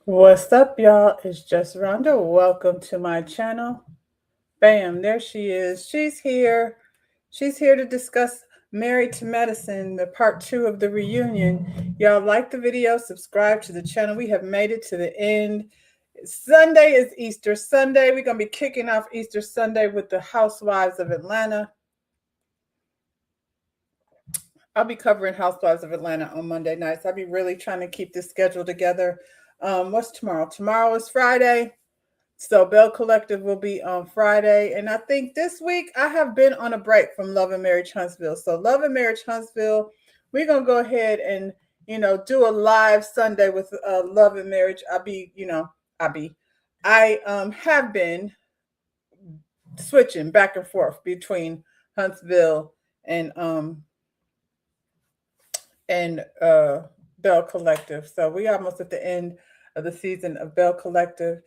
What's up, y'all? It's just Rhonda. Welcome to my channel. Bam, there she is. She's here. She's here to discuss Married to Medicine, the part two of the reunion. Y'all like the video, subscribe to the channel. We have made it to the end. Sunday is Easter Sunday. We're going to be kicking off Easter Sunday with the Housewives of Atlanta. I'll be covering Housewives of Atlanta on Monday nights. I'll be really trying to keep this schedule together. What's tomorrow? Tomorrow is Friday. So Bell Collective will be on Friday. And I think this week I have been on a break from Love and Marriage Huntsville. So Love and Marriage Huntsville, we're going to go ahead and, do a live Sunday with Love and Marriage. I have been switching back and forth between Huntsville and Bell Collective. So we almost at the end of the season of Bell Collective.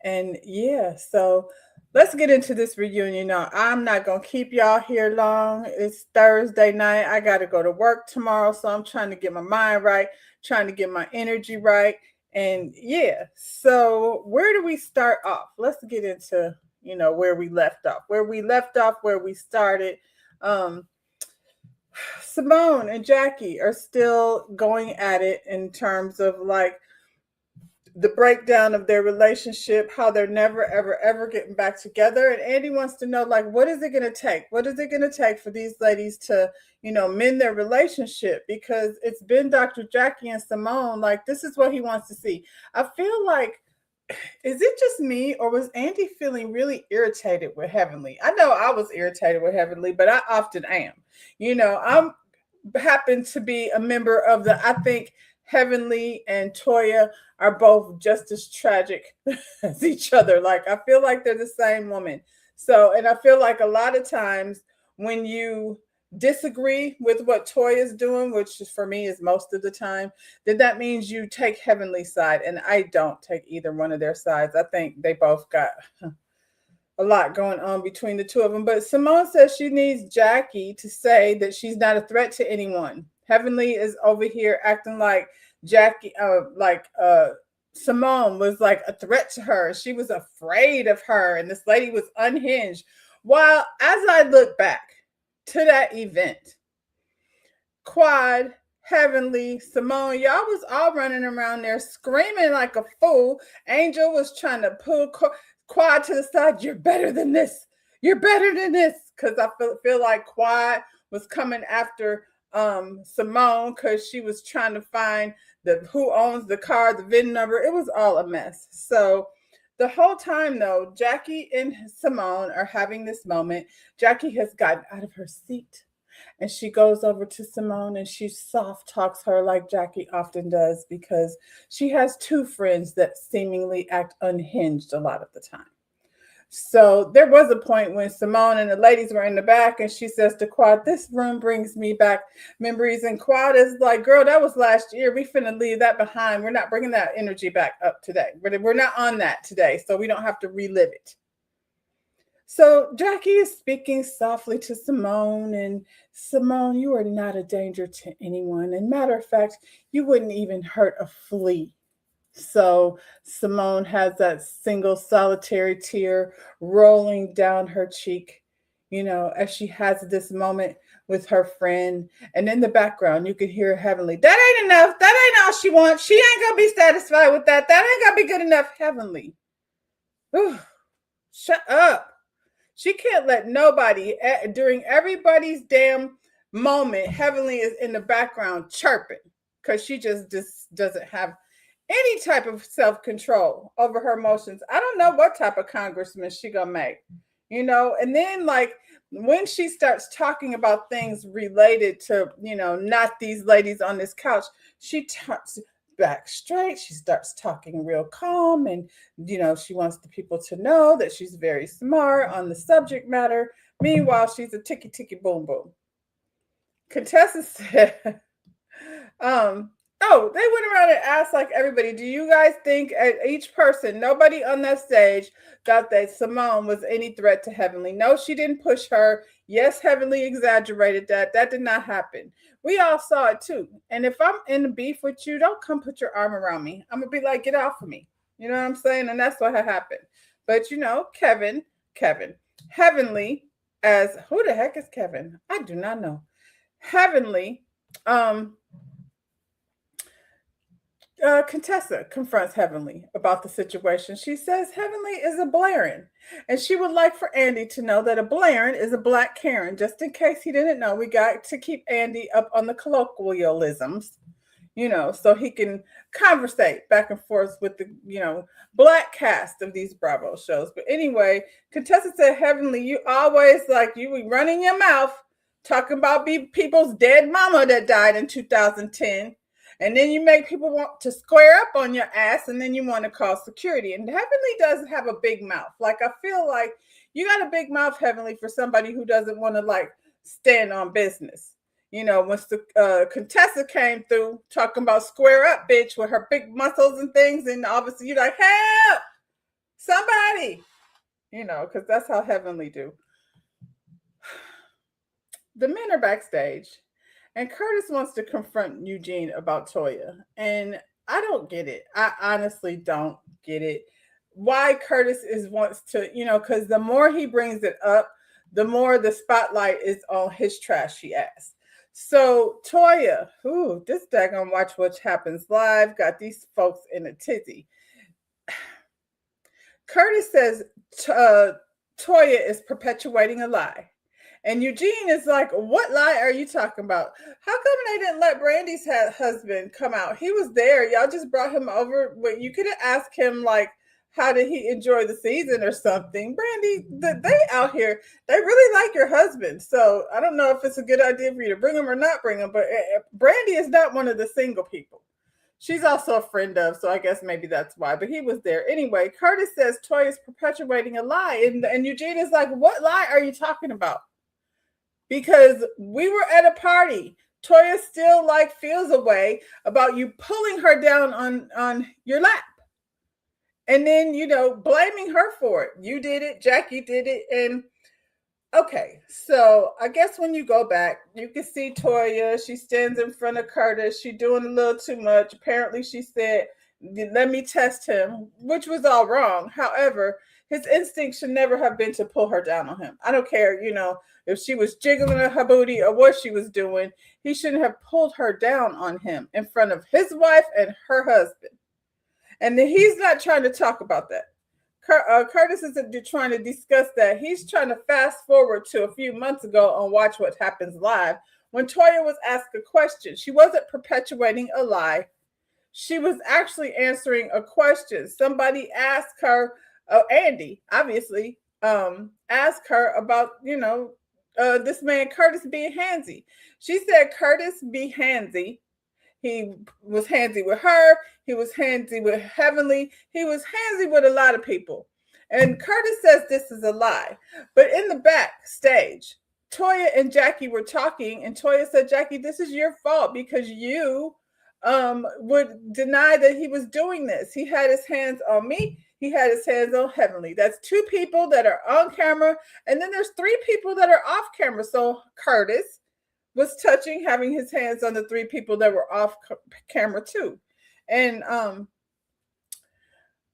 And yeah, so let's get into this reunion. Now, I'm not going to keep y'all here long. It's Thursday night. I got to go to work tomorrow. So I'm trying to get my mind right, trying to get my energy right. And yeah, so where do we start off? Let's get into, where we left off, where we started. Simone and Jackie are still going at it in terms of like the breakdown of their relationship, how they're never, ever, ever getting back together. And Andy wants to know, like, what is it going to take? What is it going to take for these ladies to, mend their relationship? Because it's been Dr. Jackie and Simone. Like, this is what he wants to see. I feel like, is it just me or was Andy feeling really irritated with Heavenly? I know I was irritated with Heavenly, but I often am. I'm happen to be a member of I think Heavenly and Toya are both just as tragic as each other. Like, I feel like they're the same woman. So, and I feel like a lot of times when you disagree with what Toya is doing, which for me is most of the time, then that means you take Heavenly's side. And I don't take either one of their sides. I think they both got a lot going on between the two of them. But Simone says she needs Jackie to say that she's not a threat to anyone. Heavenly is over here acting like Jackie, Simone was like a threat to her. She was afraid of her, and this lady was unhinged. While as I look back to that event, Quad, Heavenly, Simone, y'all was all running around there screaming like a fool. Angel was trying to pull Quad to the side. You're better than this. You're better than this. Because I feel like Quad was coming after Simone because she was trying to find who owns the car, the VIN number. It was all a mess. So the whole time, though, Jackie and Simone are having this moment. Jackie has gotten out of her seat and she goes over to Simone and she soft talks her like Jackie often does because she has two friends that seemingly act unhinged a lot of the time. So there was a point when Simone and the ladies were in the back and she says to Quad, this room brings me back memories. And Quad is like, girl, that was last year. We finna leave that behind. We're not bringing that energy back up today. We're not on that today. So we don't have to relive it. So Jackie is speaking softly to Simone, and Simone, you are not a danger to anyone. And matter of fact, you wouldn't even hurt a flea. So Simone has that single solitary tear rolling down her cheek, as she has this moment with her friend. And in the background, you can hear Heavenly, that ain't enough. That ain't all she wants. She ain't going to be satisfied with that. That ain't going to be good enough. Heavenly. Ooh, shut up. She can't let nobody, during everybody's damn moment, Heavenly is in the background chirping because she just doesn't have any type of self-control over her emotions. I don't know what type of congressman she gonna make, and then like when she starts talking about things related to, not these ladies on this couch, she talks back straight. She starts talking real calm and, she wants the people to know that she's very smart on the subject matter. Meanwhile, she's a ticky boom boom. Contessa said, Oh, they went around and asked like everybody, do you guys think each person, nobody on that stage thought that Simone was any threat to Heavenly? No, she didn't push her. Yes, Heavenly exaggerated that. That did not happen. We all saw it too. And if I'm in a beef with you, don't come put your arm around me. I'm gonna be like, get off of me. You know what I'm saying? And that's what had happened. But Kevin, Heavenly, as who the heck is Kevin? I do not know. Heavenly, um, Contessa confronts Heavenly about the situation. She says Heavenly is a Blairin, and she would like for Andy to know that a Blairin is a black Karen. Just in case he didn't know, we got to keep Andy up on the colloquialisms, so he can conversate back and forth with the, black cast of these Bravo shows. But anyway, Contessa said, Heavenly, you always like you be running your mouth talking about people's dead mama that died in 2010. And then you make people want to square up on your ass, and then you want to call security. And Heavenly does have a big mouth. Like, I feel like you got a big mouth, Heavenly, for somebody who doesn't want to, like, stand on business. Once the Contessa came through talking about square up, bitch, with her big muscles and things, and obviously you're like, help, somebody, because that's how Heavenly do. The men are backstage, and Curtis wants to confront Eugene about Toya. And I don't get it. I honestly don't get it. Why Curtis wants to, because the more he brings it up, the more the spotlight is on his trashy ass. So Toya, this daggone Watch What Happens Live got these folks in a tizzy. Curtis says Toya is perpetuating a lie. And Eugene is like, what lie are you talking about? How come they didn't let Brandy's husband come out? He was there. Y'all just brought him over. But you could have asked him, like, how did he enjoy the season or something? Brandy, they out here, they really like your husband. So I don't know if it's a good idea for you to bring him or not bring him. But Brandy is not one of the single people. She's also a friend of, so I guess maybe that's why. But he was there. Anyway, Curtis says Toya is perpetuating a lie. And Eugene is like, what lie are you talking about? Because we were at a party. Toya still feels a way about you pulling her down on your lap. And then, blaming her for it. You did it, Jackie did it. And okay, so I guess when you go back, you can see Toya. She stands in front of Curtis. She's doing a little too much. Apparently, she said, let me test him, which was all wrong. However, his instinct should never have been to pull her down on him. I don't care, if she was jiggling her booty or what she was doing. He shouldn't have pulled her down on him in front of his wife and her husband. And he's not trying to talk about that. Curtis isn't trying to discuss that. He's trying to fast forward to a few months ago on Watch What Happens Live when Toya was asked a question. She wasn't perpetuating a lie. She was actually answering a question. Somebody asked her, Andy, obviously, asked her about, this man Curtis being handsy. She said Curtis be handsy. He was handsy with her. He was handsy with Heavenly. He was handsy with a lot of people. And Curtis says this is a lie. But in the backstage, Toya and Jackie were talking, and Toya said, Jackie, this is your fault because you would deny that he was doing this. He had his hands on me. He had his hands on Heavenly. That's two people that are on camera. And then there's three people that are off camera. So Curtis was having his hands on the three people that were off camera too. And I'm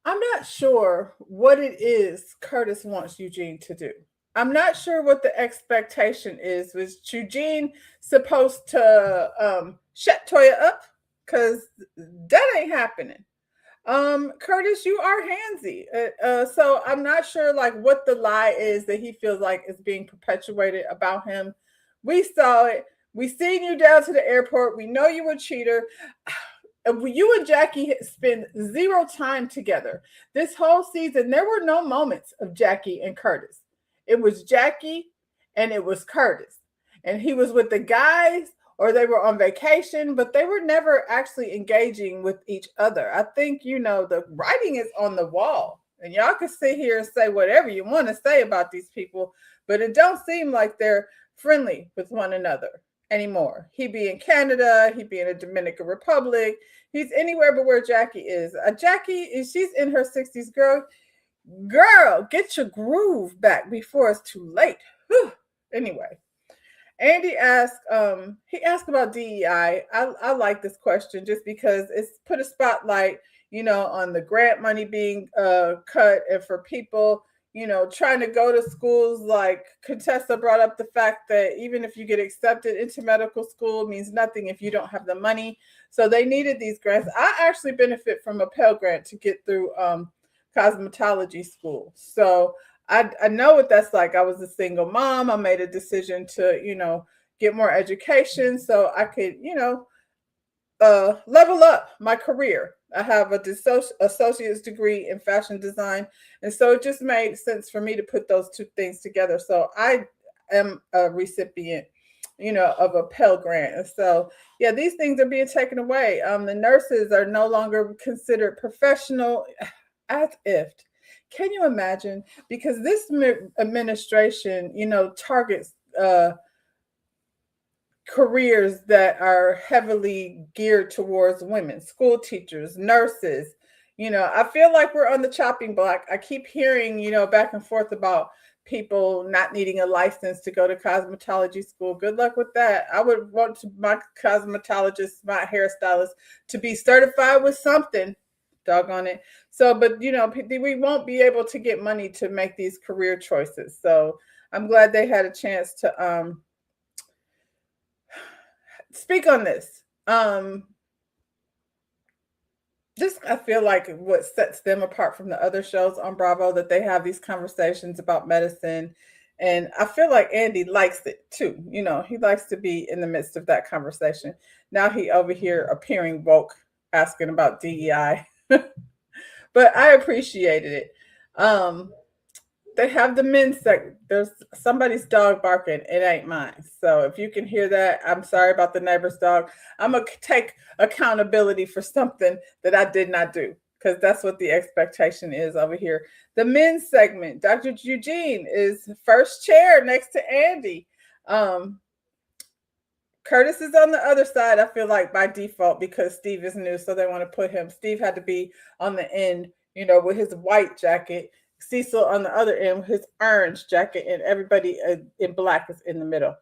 not sure what it is Curtis wants Eugene to do. I'm not sure what the expectation is. Was Eugene supposed to shut Toya up? Because that ain't happening. Curtis, you are handsy. So I'm not sure what the lie is that he feels like is being perpetuated about him. We saw it. We seen you down to the airport. We know you were a cheater. You and Jackie spend zero time together. This whole season, there were no moments of Jackie and Curtis. It was Jackie and it was Curtis. And he was with the guys or they were on vacation, but they were never actually engaging with each other. I think, the writing is on the wall. And y'all can sit here and say whatever you want to say about these people, but it don't seem like they're friendly with one another. anymore. He be in Canada, he be in the Dominican Republic. He's anywhere but where Jackie is. Jackie is she's in her 60s, girl. Girl, get your groove back before it's too late. Whew. Anyway, Andy asked, he asked about DEI. I like this question just because it's put a spotlight, on the grant money being cut, and for people, trying to go to schools. Like Contessa brought up the fact that even if you get accepted into medical school, it means nothing if you don't have the money. So they needed these grants. I actually benefit from a Pell Grant to get through cosmetology school. So I know what that's like. I was a single mom. I made a decision to, get more education so I could, level up my career. I have a associate's degree in fashion design. And so it just made sense for me to put those two things together. So I am a recipient, of a Pell Grant. And so, yeah, these things are being taken away. The nurses are no longer considered professional, as if. Can you imagine? Because this administration, targets careers that are heavily geared towards women, school teachers, nurses. I feel like we're on the chopping block. I keep hearing, back and forth about people not needing a license to go to cosmetology school. Good luck with that. I would want my cosmetologist, my hairstylist, to be certified with something. Doggone it. So, but we won't be able to get money to make these career choices. So I'm glad they had a chance to speak on this. Just I feel like what sets them apart from the other shows on Bravo, that they have these conversations about medicine. And I feel like Andy likes it too. He likes to be in the midst of that conversation. Now he over here appearing woke, asking about DEI. But I appreciated it. They have the men's section. There's somebody's dog barking. It ain't mine. So if you can hear that, I'm sorry about the neighbor's dog. I'm going to take accountability for something that I did not do, because that's what the expectation is over here. The men's segment, Dr. Eugene is first chair next to Andy. Curtis is on the other side, I feel like, by default, because Steve is new. So they want to put him. Steve had to be on the end, with his white jacket. Cecil on the other end with his orange jacket, and everybody in black is in the middle.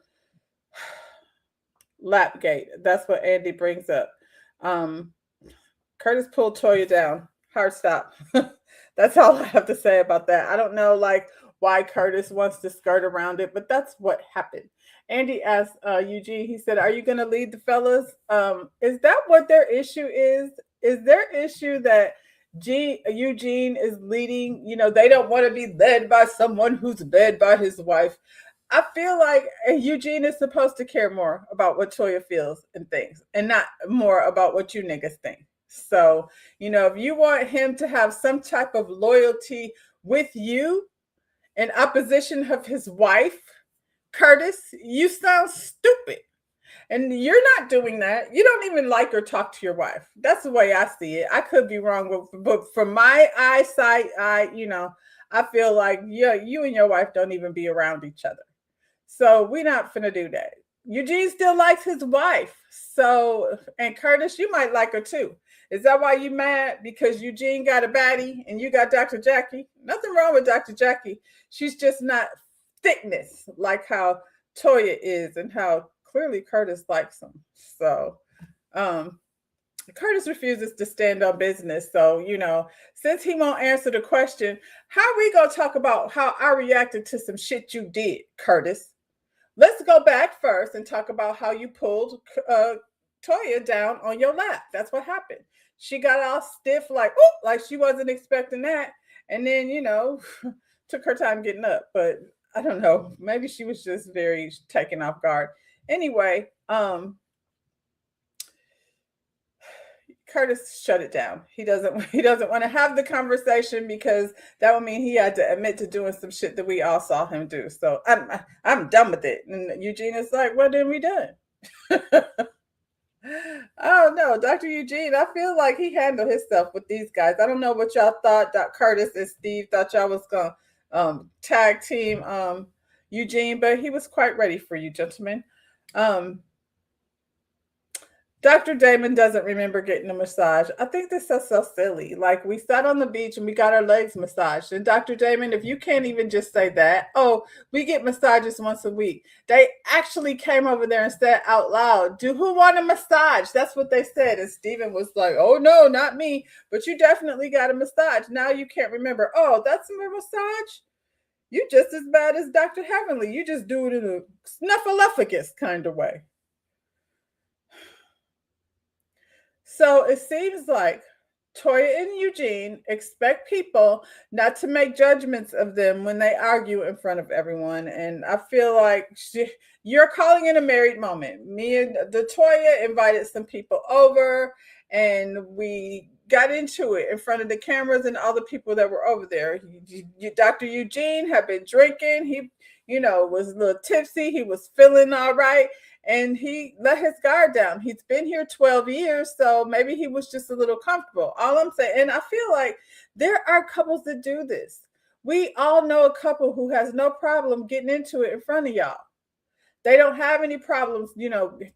Lapgate. That's what Andy brings up. Curtis pulled Toya down. Hard stop. That's all I have to say about that. I don't know, why Curtis wants to skirt around it, but that's what happened. Andy asked Eugene, he said, are you going to lead the fellas? Is that what their issue is? Is their issue that Eugene is leading? They don't want to be led by someone who's led by his wife. I feel like Eugene is supposed to care more about what Toya feels and thinks, and not more about what you niggas think. So, if you want him to have some type of loyalty with you in opposition of his wife, Curtis, you sound stupid. And you're not doing that. You don't even like or talk to your wife. That's the way I see it. I could be wrong, but from my eyesight, I feel like, yeah, you and your wife don't even be around each other. So we're not finna do that. Eugene still likes his wife. So, and Curtis, you might like her too. Is that why you mad? Because Eugene got a baddie and you got Dr. Jackie? Nothing wrong with Dr. Jackie. She's just not thickness like how Toya is, and how clearly Curtis likes him. So Curtis refuses to stand on business. So, since he won't answer the question, how are we going to talk about how I reacted to some shit you did, Curtis? Let's go back first and talk about how you pulled Toya down on your lap. That's what happened. She got all stiff, like she wasn't expecting that. And then, took her time getting up. But I don't know. Maybe she was just very taken off guard. Anyway, Curtis shut it down. He doesn't want to have the conversation, because that would mean he had to admit to doing some shit that we all saw him do. So I'm done with it. And Eugene is like, well, then we done. Oh no, Dr. Eugene, I feel like he handled himself with these guys. I don't know what y'all thought. Curtis and Steve thought y'all was gonna tag team Eugene, but he was quite ready for you, gentlemen. Dr. Damon doesn't remember getting a massage. I think this is so silly. Like we sat on the beach and we got our legs massaged. And Dr. Damon, if you can't even just say that, oh, we get massages once a week. They actually came over there and said out loud, "Do who want a massage?" That's what they said. And Steven was like, "Oh no, not me. But you definitely got a massage." Now you can't remember. Oh, that's a massage? You just as bad as Dr. Heavenly. You just do it in a snuffleupagus kind of way. So it seems like Toya and Eugene expect people not to make judgments of them when they argue in front of everyone. And I feel like you're calling it a married moment. Me and the Toya invited some people over and we got into it in front of the cameras and all the people that were over there. Dr. Eugene had been drinking. He, was a little tipsy. He was feeling all right and he let his guard down. He's been here 12 years, so maybe he was just a little comfortable. All I'm saying, and I feel like there are couples that do this. We all know a couple who has no problem getting into it in front of y'all. They don't have any problems,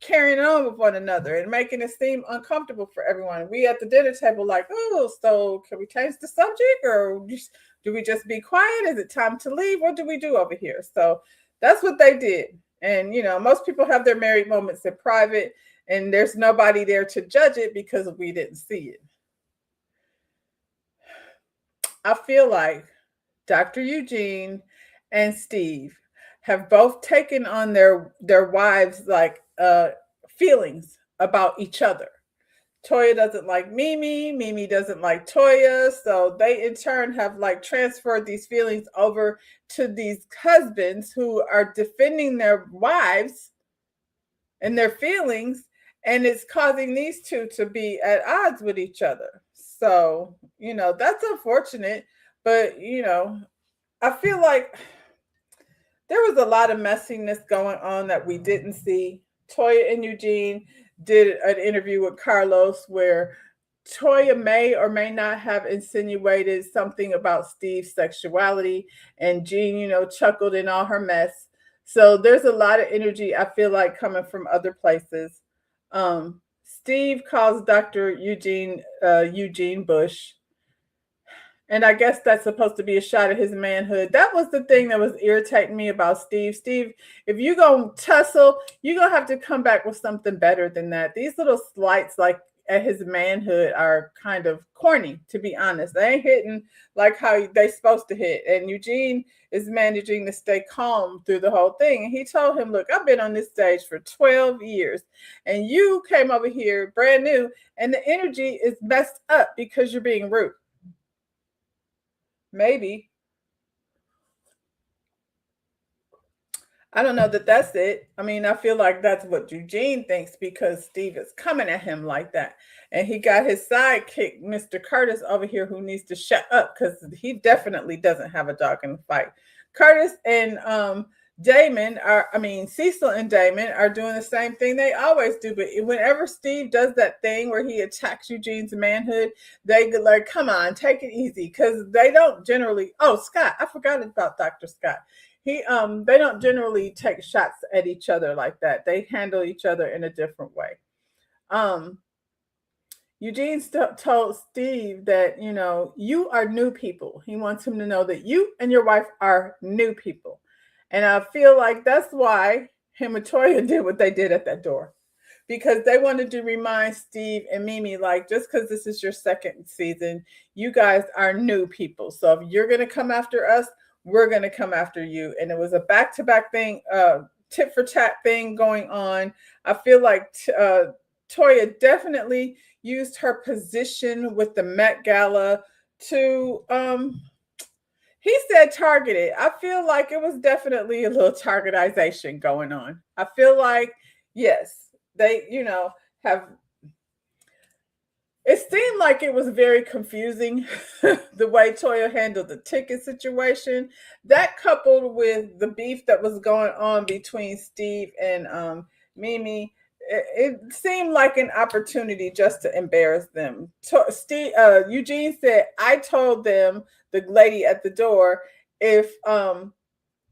carrying on with one another and making it seem uncomfortable for everyone. We at the dinner table, like, oh, so can we change the subject or do we just be quiet? Is it time to leave? What do we do over here? So that's what they did. And, most people have their married moments in private and there's nobody there to judge it because we didn't see it. I feel like Dr. Eugene and Steve have both taken on their wives like feelings about each other. Toya doesn't like Mimi. Mimi doesn't like Toya. So they in turn have like transferred these feelings over to these husbands who are defending their wives and their feelings. And it's causing these two to be at odds with each other. So, that's unfortunate. But, I feel like there was a lot of messiness going on that we didn't see. Toya and Eugene did an interview with Carlos where Toya may or may not have insinuated something about Steve's sexuality, and Jean, chuckled in all her mess. So there's a lot of energy I feel like coming from other places. Steve calls Dr. Eugene Bush. And I guess that's supposed to be a shot at his manhood. That was the thing that was irritating me about Steve. Steve, if you're going to tussle, you're going to have to come back with something better than that. These little slights, like at his manhood, are kind of corny, to be honest. They ain't hitting like how they supposed to hit. And Eugene is managing to stay calm through the whole thing. And he told him, look, I've been on this stage for 12 years. And you came over here brand new. And the energy is messed up because you're being rude. Maybe. I don't know that that's it. I mean, I feel like that's what Eugene thinks because Steve is coming at him like that. And he got his sidekick, Mr. Curtis, over here who needs to shut up because he definitely doesn't have a dog in the fight. Curtis and Cecil and Damon are doing the same thing they always do. But whenever Steve does that thing where he attacks Eugene's manhood, they like, come on, take it easy. Because they don't generally, oh, Scott, I forgot about Dr. Scott. They don't generally take shots at each other like that. They handle each other in a different way. Eugene told Steve that, you are new people. He wants him to know that you and your wife are new people. And I feel like that's why him and Toya did what they did at that door. Because they wanted to remind Steve and Mimi, like, just because this is your second season, you guys are new people. So if you're going to come after us, we're going to come after you. And it was a back-to-back thing, tit for tat thing going on. I feel like Toya definitely used her position with the Met Gala to, he said targeted. I feel like it was definitely a little targetization going on. I feel like, yes, they, have, it seemed like it was very confusing the way Toya handled the ticket situation. That coupled with the beef that was going on between Steve and Mimi, it seemed like an opportunity just to embarrass them. Eugene said, I told them, the lady at the door, if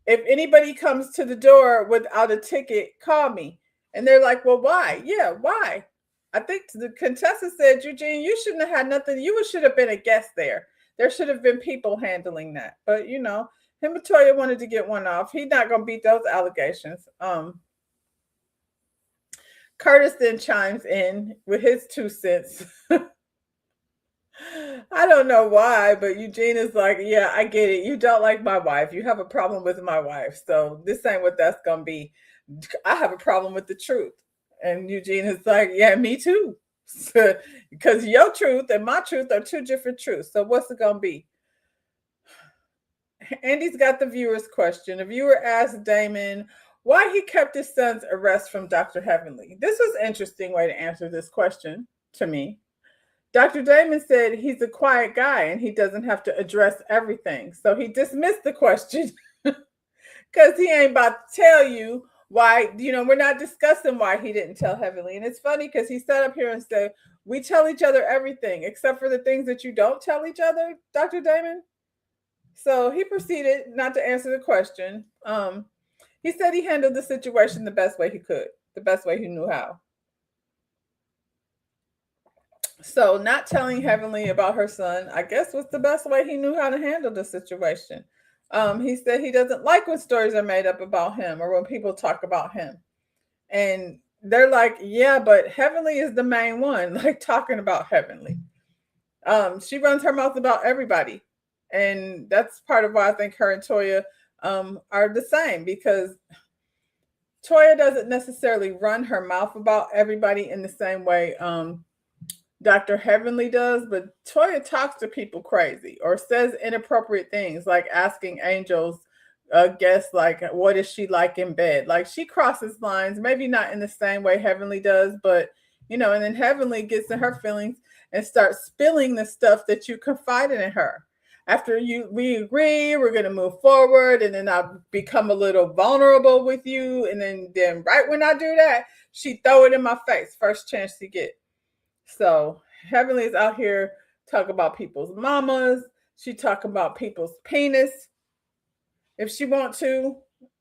anybody comes to the door without a ticket, call me. And they're like, well, why? Yeah, why? I think the contestant said, Eugene, you shouldn't have had nothing. You should have been a guest there. There should have been people handling that. But him and Toya wanted to get one off. He's not gonna beat those allegations. Curtis then chimes in with his 2 cents. I don't know why, but Eugene is like, yeah, I get it. You don't like my wife. You have a problem with my wife. So this ain't what that's gonna be. I have a problem with the truth. And Eugene is like, yeah, me too. Because your truth and my truth are two different truths. So what's it gonna be? Andy's got the viewer's question. The viewer asked Damon why he kept his son's arrest from Dr. Heavenly. This was an interesting way to answer this question to me. Dr. Damon said he's a quiet guy and he doesn't have to address everything. So he dismissed the question because he ain't about to tell you why, we're not discussing why he didn't tell Heavenly. And it's funny because he sat up here and said, we tell each other everything except for the things that you don't tell each other, Dr. Damon. So he proceeded not to answer the question. He said he handled the situation the best way he could, the best way he knew how. So not telling Heavenly about her son, I guess, was the best way he knew how to handle the situation. He said he doesn't like when stories are made up about him or when people talk about him. And they're like, yeah, but Heavenly is the main one, like talking about Heavenly. She runs her mouth about everybody. And that's part of why I think her and Toya are the same, because Toya doesn't necessarily run her mouth about everybody in the same way Dr. Heavenly does, but Toya talks to people crazy or says inappropriate things, like asking Angel's guest, like, what is she like in bed? Like, she crosses lines, maybe not in the same way Heavenly does, but, and then Heavenly gets in her feelings and starts spilling the stuff that you confided in her. After we agree, we're going to move forward, and then I become a little vulnerable with you, and then right when I do that, she throw it in my face, first chance she get. So Heavenly is out here talking about people's mamas. She talk about people's penis if she want to.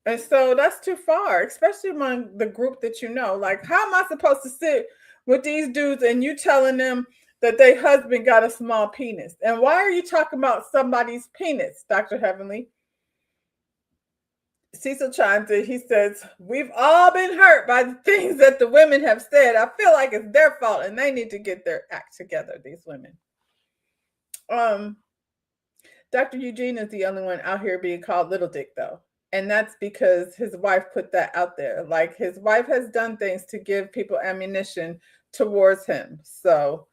And so that's too far, especially among the group that you know. Like, how am I supposed to sit with these dudes and you telling them that their husband got a small penis? And why are you talking about somebody's penis, Dr. Heavenly? Cecil chimes in. He says, we've all been hurt by the things that the women have said. I feel like it's their fault and they need to get their act together, these women. Dr. Eugene is the only one out here being called Little Dick, though. And that's because his wife put that out there. Like, his wife has done things to give people ammunition towards him. So,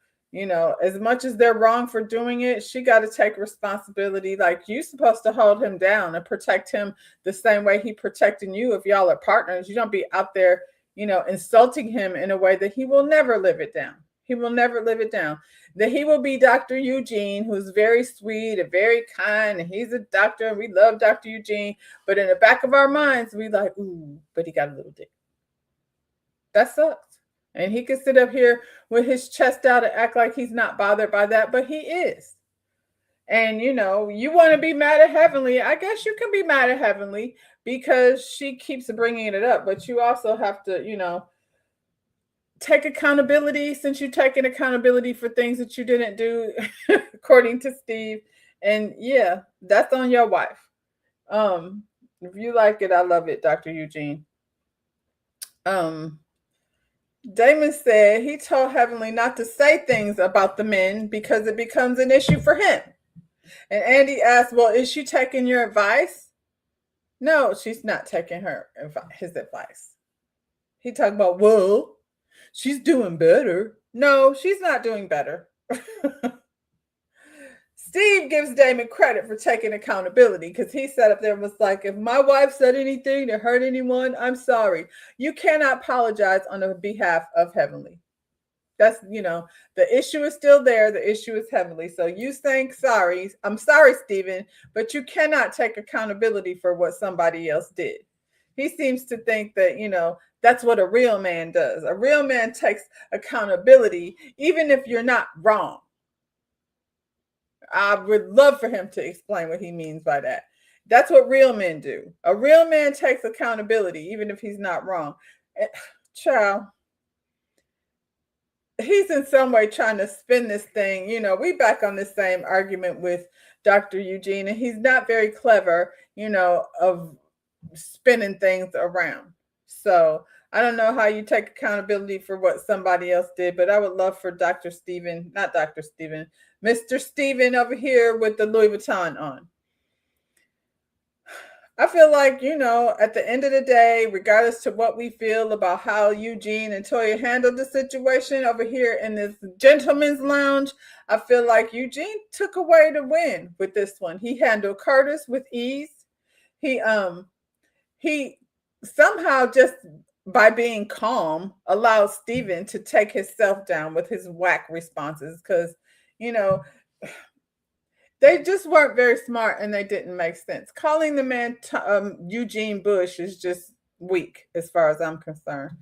as much as they're wrong for doing it, she got to take responsibility. Like, you're supposed to hold him down and protect him the same way he protecting you if y'all are partners. You don't be out there, insulting him in a way that he will never live it down. He will never live it down. That he will be Dr. Eugene, who's very sweet and very kind, and he's a doctor, and we love Dr. Eugene. But in the back of our minds, we like, ooh, but he got a little dick. That sucks. And he can sit up here with his chest out and act like he's not bothered by that, but he is. And, you want to be mad at Heavenly. I guess you can be mad at Heavenly because she keeps bringing it up. But you also have to, take accountability, since you're taking accountability for things that you didn't do, according to Steve. And, yeah, that's on your wife. If you like it, I love it, Dr. Eugene. Damon said he told Heavenly not to say things about the men because it becomes an issue for him. And Andy asked, well, is she taking your advice? No, she's not taking his advice. He talked about, well, she's doing better. No, she's not doing better. Steve gives Damon credit for taking accountability because he sat up there and was like, if my wife said anything to hurt anyone, I'm sorry. You cannot apologize on the behalf of Heavenly. That's, the issue is still there. The issue is Heavenly. So you saying sorry. I'm sorry, Steven, but you cannot take accountability for what somebody else did. He seems to think that, that's what a real man does. A real man takes accountability, even if you're not wrong. I would love for him to explain what he means by that. That's what real men do. A real man takes accountability, even if he's not wrong. Child, he's in some way trying to spin this thing. We back on the same argument with Dr. Eugene, and he's not very clever, of spinning things around. So I don't know how you take accountability for what somebody else did, but I would love for Dr. Stephen, not Dr. Stephen, Mr. Stephen over here with the Louis Vuitton on. I feel like, at the end of the day, regardless to what we feel about how Eugene and Toya handled the situation over here in this gentleman's lounge, I feel like Eugene took away the win with this one. He handled Curtis with ease. He somehow, just by being calm, allowed Steven to take himself down with his whack responses, because, you know, they just weren't very smart and they didn't make sense. Calling the man Eugene Bush is just weak as far as I'm concerned.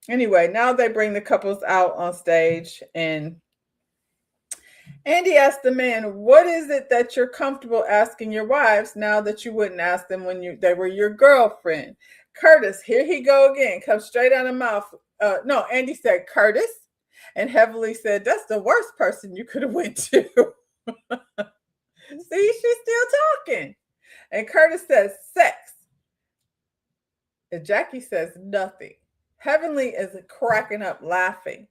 Anyway, now they bring the couples out on stage, and Andy asked the man, "What is it that you're comfortable asking your wives now that you wouldn't ask them when they were your girlfriend?" Curtis, here he go again, comes straight out of mouth. No, Andy said Curtis, and heavily said, "That's the worst person you could have went to." See, she's still talking. And Curtis says sex. And Jackie says nothing. Heavenly is cracking up laughing.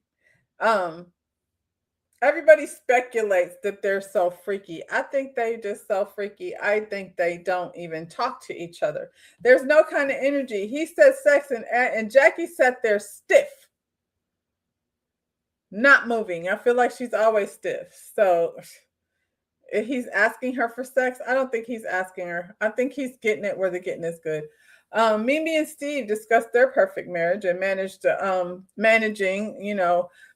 Everybody speculates that they're so freaky. I think they just so freaky. I think they don't even talk to each other. There's no kind of energy. He said sex, and Jackie sat there stiff, not moving. I feel like she's always stiff. So if he's asking her for sex, I don't think he's asking her. I think he's getting it where the getting is good. Mimi and Steve discussed their perfect marriage and managing,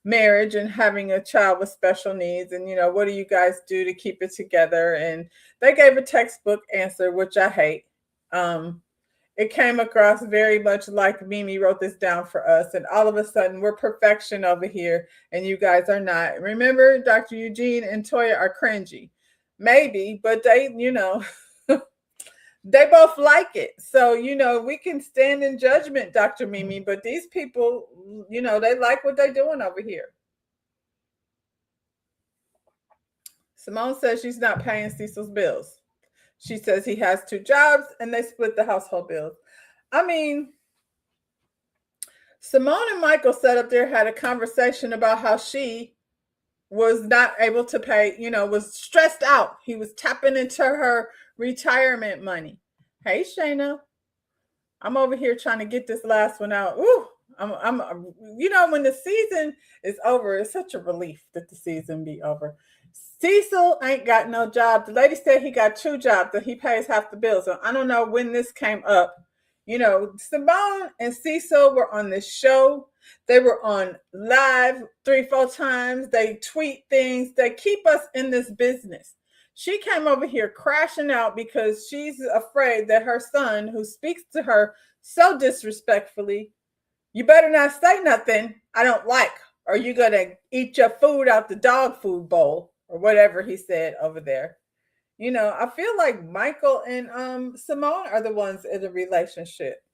marriage and having a child with special needs, and what do you guys do to keep it together? And they gave a textbook answer, which I hate. It came across very much like Mimi wrote this down for us, and all of a sudden we're perfection over here and you guys are not. Remember, Dr. Eugene and Toya are cringy. Maybe, but they, they both like it. So, we can stand in judgment, Dr. Mimi, but these people, they like what they're doing over here. Simone says she's not paying Cecil's bills. She says he has 2 jobs and they split the household bills. I mean, Simone and Michael sat up there, had a conversation about how she was not able to pay, was stressed out. He was tapping into her retirement money. Hey, Shayna, I'm over here trying to get this last one out. Ooh, I'm when the season is over, it's such a relief that the season be over. Cecil ain't got no job. The lady said he got 2 jobs, that he pays half the bills. So I don't know when this came up. Simone and Cecil were on this show. They were on live 3-4 times. They tweet things. They keep us in this business. She came over here crashing out because she's afraid that her son, who speaks to her so disrespectfully, "You better not say nothing I don't like, or you're going to eat your food out the dog food bowl," or whatever he said over there. I feel like Michael and Simone are the ones in a relationship.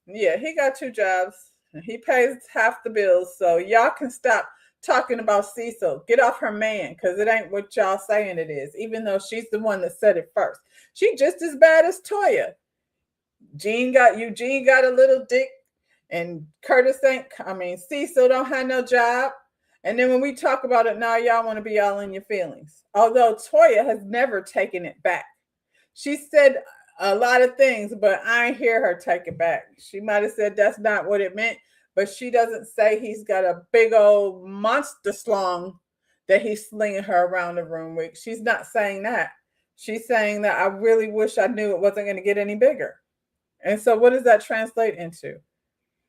Yeah, he got 2 jobs. He pays half the bills. So y'all can stop talking about Cecil. Get off her man, because it ain't what y'all saying it is, even though she's the one that said it first. She just as bad as Toya. Eugene got a little dick, and Cecil don't have no job. And then when we talk about it now, y'all want to be all in your feelings. Although Toya has never taken it back. She said a lot of things, but I ain't hear her take it back. She might have said that's not what it meant, but she doesn't say he's got a big old monster slung that he's slinging her around the room with. She's not saying that. She's saying that I really wish I knew it wasn't going to get any bigger. And so what does that translate into?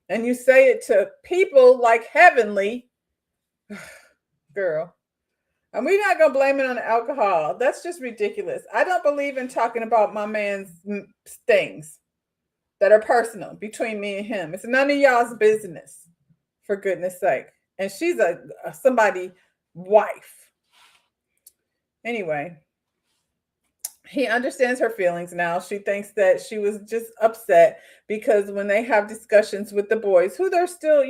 And you say it to people like Heavenly. Girl. And we're not going to blame it on the alcohol. That's just ridiculous. I don't believe in talking about my man's things that are personal between me and him. It's none of y'all's business, for goodness sake. And she's somebody's wife. Anyway, He understands her feelings now. She thinks that she was just upset because when they have discussions with the boys, who they're still,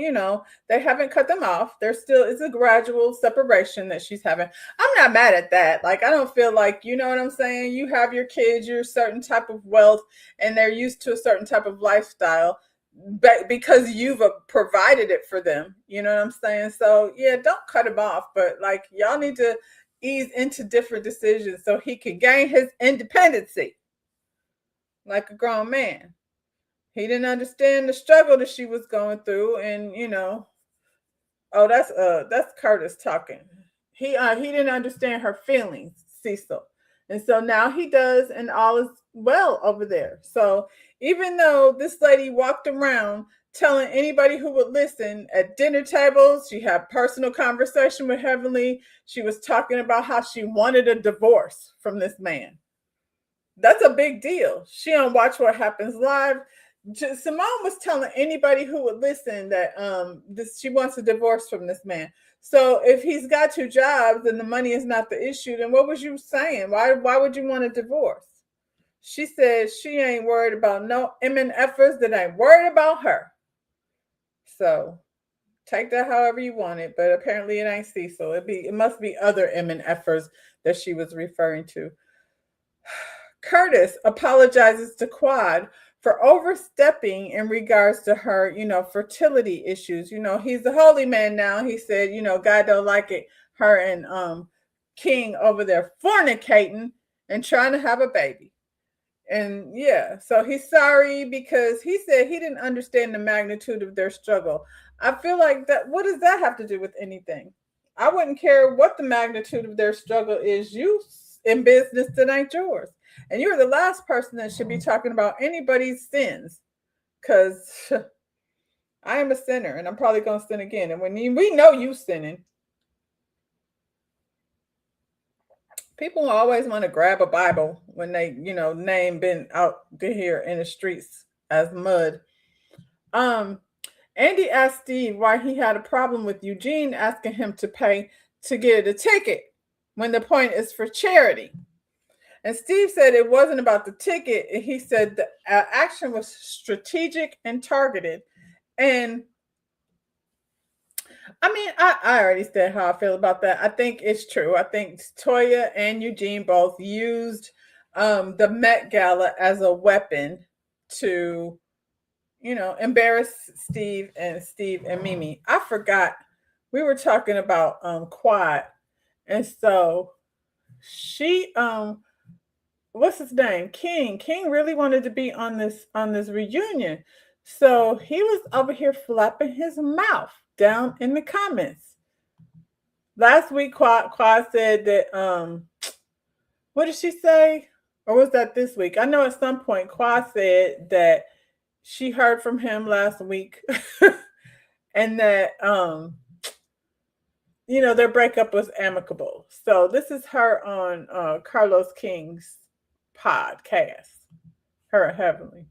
they haven't cut them off. They're still, it's a gradual separation that she's having. I'm not mad at that. Like, I don't feel like, you know what I'm saying? You have your kids, you're a certain type of wealth, and they're used to a certain type of lifestyle, but because you've provided it for them. You know what I'm saying? So, yeah, don't cut them off, but like, y'all need to ease into different decisions so he can gain his independency like a grown man. He didn't understand the struggle that she was going through, and oh, that's Curtis talking. He didn't understand her feelings, Cecil, and so now he does, and all is well over there. So even though this lady walked around telling anybody who would listen at dinner tables, she had personal conversation with Heavenly. She was talking about how she wanted a divorce from this man. That's a big deal. She don't watch What Happens Live. Simone was telling anybody who would listen that she wants a divorce from this man. So if he's got two jobs and the money is not the issue, then what was you saying? Why would you want a divorce? She said she ain't worried about no MNFers that ain't worried about her. So take that however you want it, but apparently it ain't Cecil. It must be other MNFers that she was referring to. Curtis apologizes to Quad for overstepping in regards to her, fertility issues. He's a holy man now. He said, God don't like it. Her and King over there fornicating and trying to have a baby. And yeah, so he's sorry because he said he didn't understand the magnitude of their struggle. I feel like that, what does that have to do with anything? I wouldn't care what the magnitude of their struggle is. You in business that ain't yours. And you're the last person that should be talking about anybody's sins, because I am a sinner and I'm probably going to sin again. And we know you sinning, people always want to grab a Bible when they, name been out here in the streets as mud. Andy asked Steve why he had a problem with Eugene asking him to pay to get a ticket when the point is for charity. And Steve said it wasn't about the ticket. He said the action was strategic and targeted. And I mean, I already said how I feel about that. I think it's true. I think Toya and Eugene both used the Met Gala as a weapon to, embarrass Steve and Mimi. I forgot we were talking about Quad. And so she what's his name? King really wanted to be on this reunion. So he was over here flapping his mouth down in the comments. Last week Quad said that what did she say? Or was that this week? I know at some point Quad said that she heard from him last week and that their breakup was amicable. So this is her on Carlos King's podcast, her at Heavenly.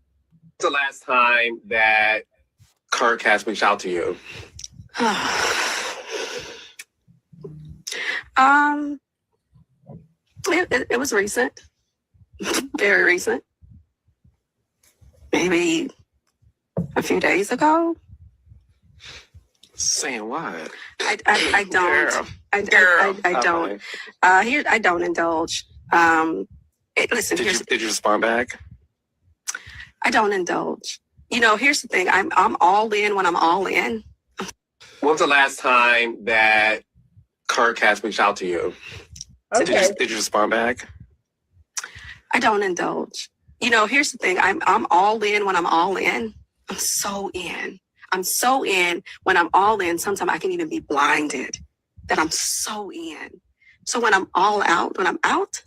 The last time that Kirk has reached out to you? It was recent, very recent, maybe a few days ago. Saying what? I don't. Girl. I don't. Here I don't indulge. Listen. Did you respond back? I don't indulge. Here's the thing. I'm all in when I'm all in. When was the last time that Kirk has reached out to you? Okay. Did you respond back? I don't indulge. Here's the thing. I'm all in when I'm all in. I'm so in. I'm so in when I'm all in. Sometimes I can even be blinded that I'm so in. So when I'm all out, when I'm out,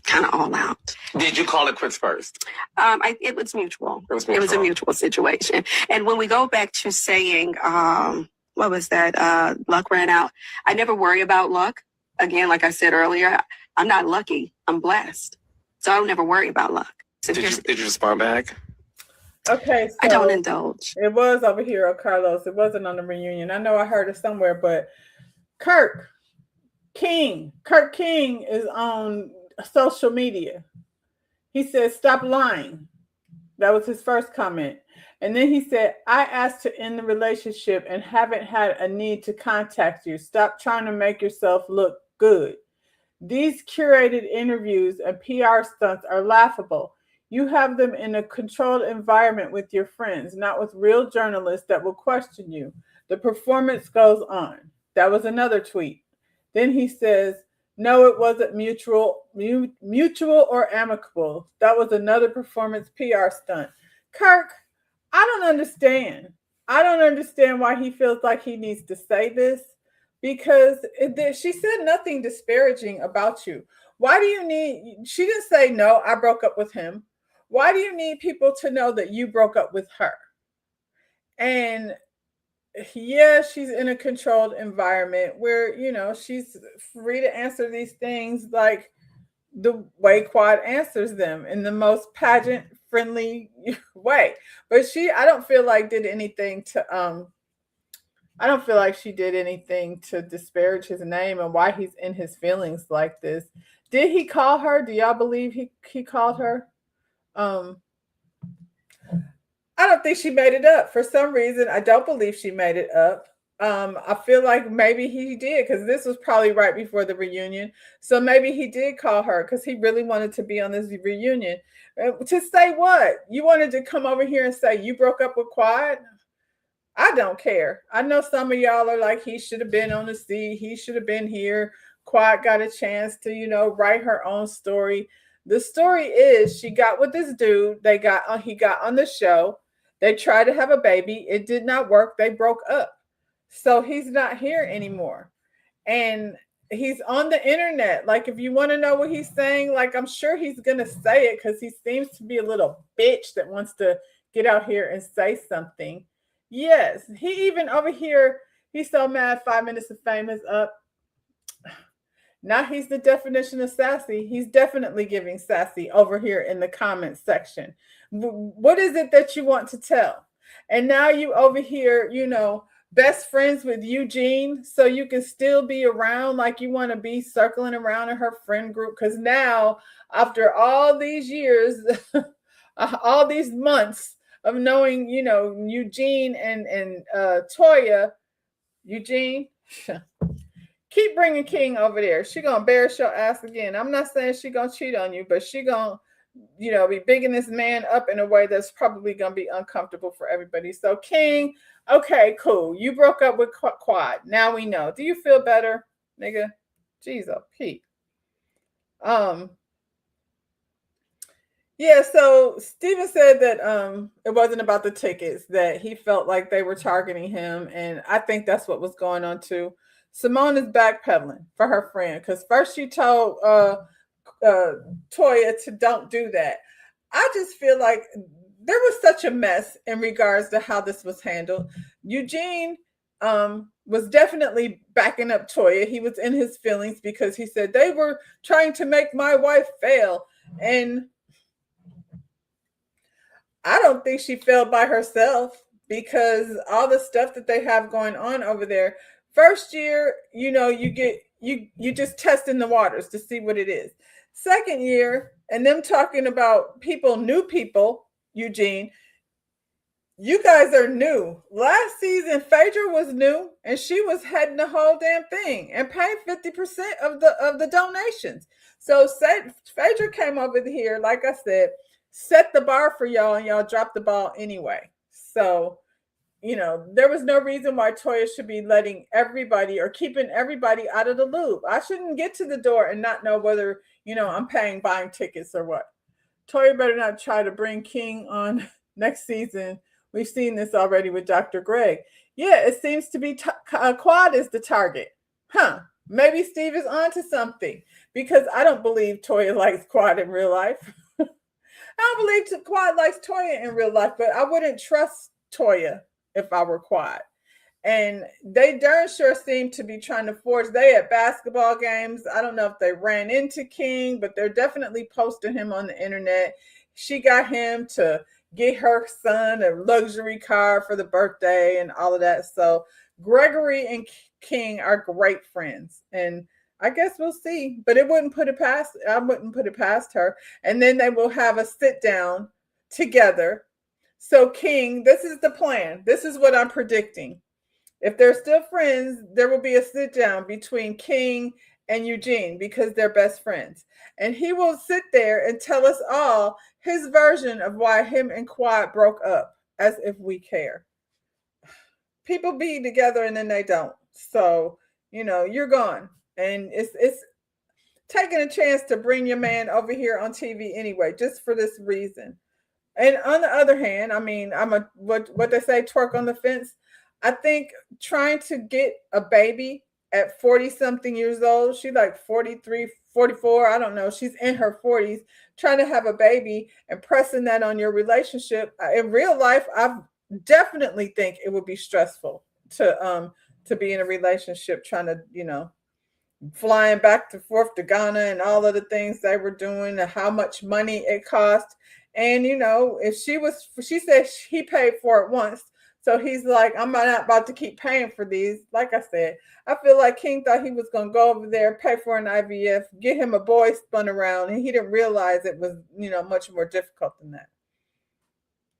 kind of all out. Did you call it quits first? It was mutual. It was a mutual situation. And when we go back to saying, what was that? Luck ran out. I never worry about luck. Again, like I said earlier, I'm not lucky. I'm blessed. So I don't never worry about luck. So Did you respond back? Okay, so I don't indulge. It was over here on Carlos. It wasn't on the reunion. I know I heard it somewhere, but Kirk King is on social media. He said, stop lying. That was his first comment. And then he said, I asked to end the relationship and haven't had a need to contact you. Stop trying to make yourself look good. These curated interviews and PR stunts are laughable. You have them in a controlled environment with your friends, not with real journalists that will question you. The performance goes on. That was another tweet. Then he says, no, it wasn't mutual or amicable. That was another performance PR stunt. Kirk, I don't understand. I don't understand why he feels like he needs to say this because she said nothing disparaging about you. Why do you need, she didn't say, no, I broke up with him. Why do you need people to know that you broke up with her? And yeah, she's in a controlled environment where, she's free to answer these things like the way Quad answers them in the most pageant friendly way. But I don't feel like I don't feel like she did anything to disparage his name and why he's in his feelings like this. Did he call her? Do y'all believe he called her? I don't think she made it up. For some reason, I don't believe she made it up. I feel like maybe he did because this was probably right before the reunion. So maybe he did call her because he really wanted to be on this reunion. To say what? You wanted to come over here and say you broke up with Quad? I don't care. I know some of y'all are like, he should have been on the sea. He should have been here. Quad got a chance to, write her own story. The story is she got with this dude. He got on the show. They tried to have a baby. It did not work. They broke up. So he's not here anymore. And he's on the internet. Like, if you want to know what he's saying, like, I'm sure he's going to say it because he seems to be a little bitch that wants to get out here and say something. Yes, he even over here, he's so mad 5 Minutes of Fame is up. Now he's the definition of sassy. He's definitely giving sassy over here in the comments section. What is it that you want to tell? And now you over here, best friends with Eugene, so you can still be around like you want to be circling around in her friend group. Because now, after all these years, all these months of knowing, Eugene and Toya, Eugene, keep bringing King over there. She gonna embarrass your ass again. I'm not saying she gonna cheat on you, but she gonna, be bigging this man up in a way that's probably gonna be uncomfortable for everybody. So King, okay, cool. You broke up with Quad. Now we know. Do you feel better, nigga? Jeez, oh Pete. Yeah, so Steven said that it wasn't about the tickets, that he felt like they were targeting him, and I think that's what was going on too. Simone is backpedaling for her friend because first she told Toya to don't do that. I just feel like there was such a mess in regards to how this was handled. Eugene was definitely backing up Toya. He was in his feelings because he said they were trying to make my wife fail, and I don't think she failed by herself because all the stuff that they have going on over there. First year, you just testing the waters to see what it is. Second year, and them talking about new people, Eugene, you guys are new. Last season, Phaedra was new, and she was heading the whole damn thing and paying 50% of the donations. So Phaedra came over here, like I said, set the bar for y'all, and y'all dropped the ball anyway. So, there was no reason why Toya should be letting everybody or keeping everybody out of the loop. I shouldn't get to the door and not know whether, I'm buying tickets or what. Toya better not try to bring King on next season. We've seen this already with Dr. Greg. Yeah, it seems to be Quad is the target. Maybe Steve is onto something because I don't believe Toya likes Quad in real life. I don't believe Quad likes Toya in real life, but I wouldn't trust Toya if I were Quad. And they darn sure seem to be trying to force. They at basketball games. I don't know if they ran into King, but they're definitely posting him on the internet. She got him to get her son a luxury car for the birthday and all of that. So Gregory and King are great friends. And I guess we'll see, but I wouldn't put it past her. And then they will have a sit down together. So King, this is the plan. This is what I'm predicting. If they're still friends, there will be a sit down between King and Eugene because they're best friends. And he will sit there and tell us all his version of why him and Quad broke up, as if we care. People be together and then they don't. So, you're gone. And it's taking a chance to bring your man over here on TV anyway, just for this reason. And on the other hand, I mean, what they say, twerk on the fence. I think trying to get a baby at 40 something years old, she like 43, 44, I don't know. She's in her 40s, trying to have a baby and pressing that on your relationship. In real life, I definitely think it would be stressful to be in a relationship trying to, flying back and forth to Ghana and all of the things they were doing and how much money it cost. And if she said he paid for it once. So he's like, I'm not about to keep paying for these. Like I said, I feel like King thought he was going to go over there, pay for an IVF, get him a boy spun around, and he didn't realize it was, much more difficult than that.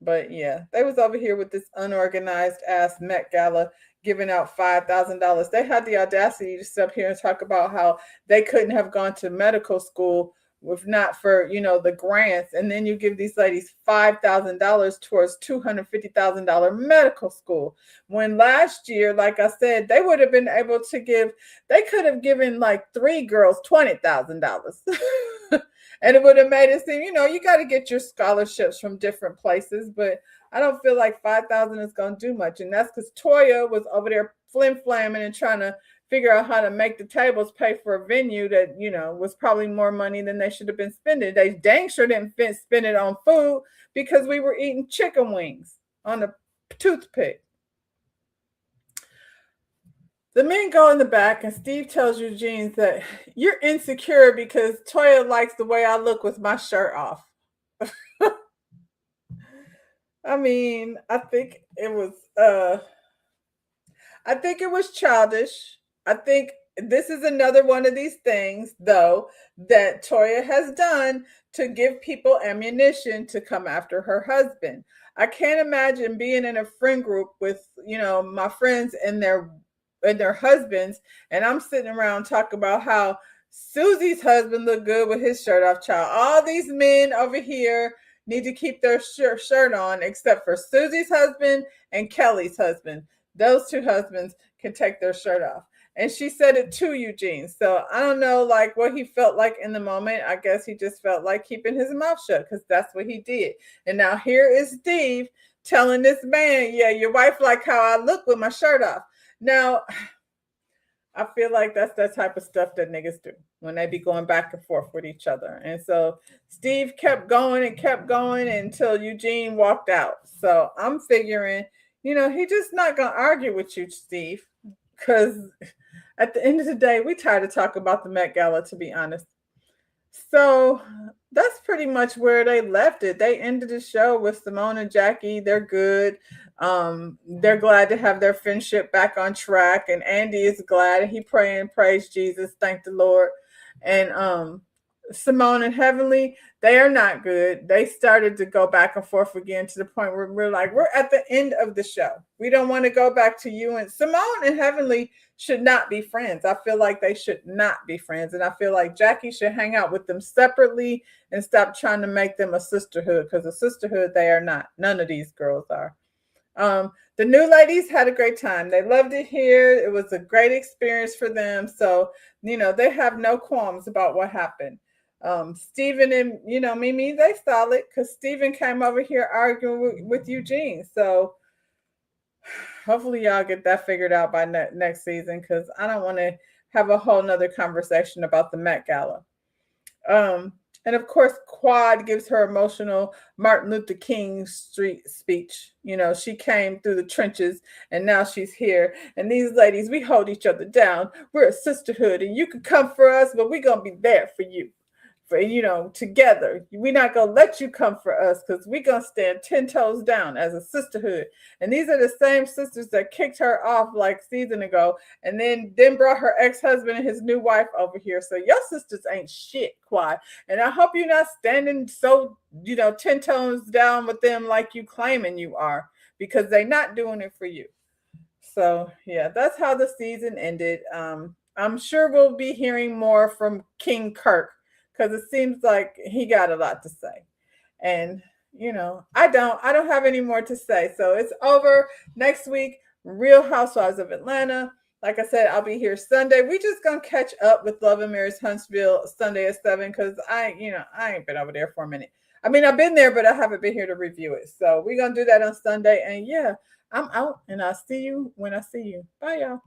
But yeah, they was over here with this unorganized ass Met Gala giving out $5,000. They had the audacity to sit up here and talk about how they couldn't have gone to medical school if not for, the grants. And then you give these ladies $5,000 towards $250,000 medical school. When last year, like I said, they would have been able to they could have given like 3 girls $20,000. And it would have made it seem, you got to get your scholarships from different places. But I don't feel like 5,000 is going to do much. And that's because Toya was over there flim-flamming and trying to figure out how to make the tables pay for a venue that, was probably more money than they should have been spending. They dang sure didn't spend it on food because we were eating chicken wings on a toothpick. The men go in the back and Steve tells Eugene that you're insecure because Toya likes the way I look with my shirt off. I mean, I think it was childish. I think this is another one of these things, though, that Toya has done to give people ammunition to come after her husband. I can't imagine being in a friend group with, my friends and their husbands, and I'm sitting around talking about how Susie's husband looked good with his shirt off, child. All these men over here need to keep their shirt on, except for Susie's husband and Kelly's husband. Those 2 husbands can take their shirt off. And she said it to Eugene. So I don't know like what he felt like in the moment. I guess he just felt like keeping his mouth shut because that's what he did. And now here is Steve telling this man, yeah, your wife like how I look with my shirt off. Now, I feel like that's that type of stuff that niggas do when they be going back and forth with each other. And so Steve kept going until Eugene walked out. So I'm figuring, he just not going to argue with you, Steve, because at the end of the day, we tired of talking about the Met Gala, to be honest. So that's pretty much where they left it. They ended the show with Simone and Jackie. They're good. They're glad to have their friendship back on track. And Andy is glad. He praying, praise Jesus, thank the Lord. And Simone and Heavenly, they are not good. They started to go back and forth again to the point where we're at the end of the show. We don't want to go back to you. And Simone and Heavenly should not be friends. I feel like they should not be friends. And I feel like Jackie should hang out with them separately and stop trying to make them a sisterhood, because a sisterhood they are not. None of these girls are. The new ladies had a great time. They loved it here. It was a great experience for them. So, they have no qualms about what happened. Steven and, Mimi, they solid because Steven came over here arguing with Eugene. So hopefully y'all get that figured out by next season, because I don't want to have a whole nother conversation about the Met Gala. And of course, Quad gives her emotional Martin Luther King Street speech. She came through the trenches and now she's here. And these ladies, we hold each other down. We're a sisterhood and you can come for us, but we're going to be there for you. for, together. We're not gonna let you come for us because we're gonna stand 10 toes down as a sisterhood. And these are the same sisters that kicked her off like season ago, and then brought her ex-husband and his new wife over here. So your sisters ain't shit, Quad. And I hope you're not standing so 10 toes down with them like you claiming you are, because they're not doing it for you. So yeah, that's how the season ended. I'm sure we'll be hearing more from King Kirk because it seems like he got a lot to say. And I don't have any more to say. So it's over. Next week, Real Housewives of Atlanta. Like I said, I'll be here Sunday. We just gonna catch up with Love and Marriage Huntsville Sunday at 7 because I ain't been over there for a minute. I mean, I've been there, but I haven't been here to review it. So we're gonna do that on Sunday. And yeah, I'm out, and I'll see you when I see you. Bye, y'all.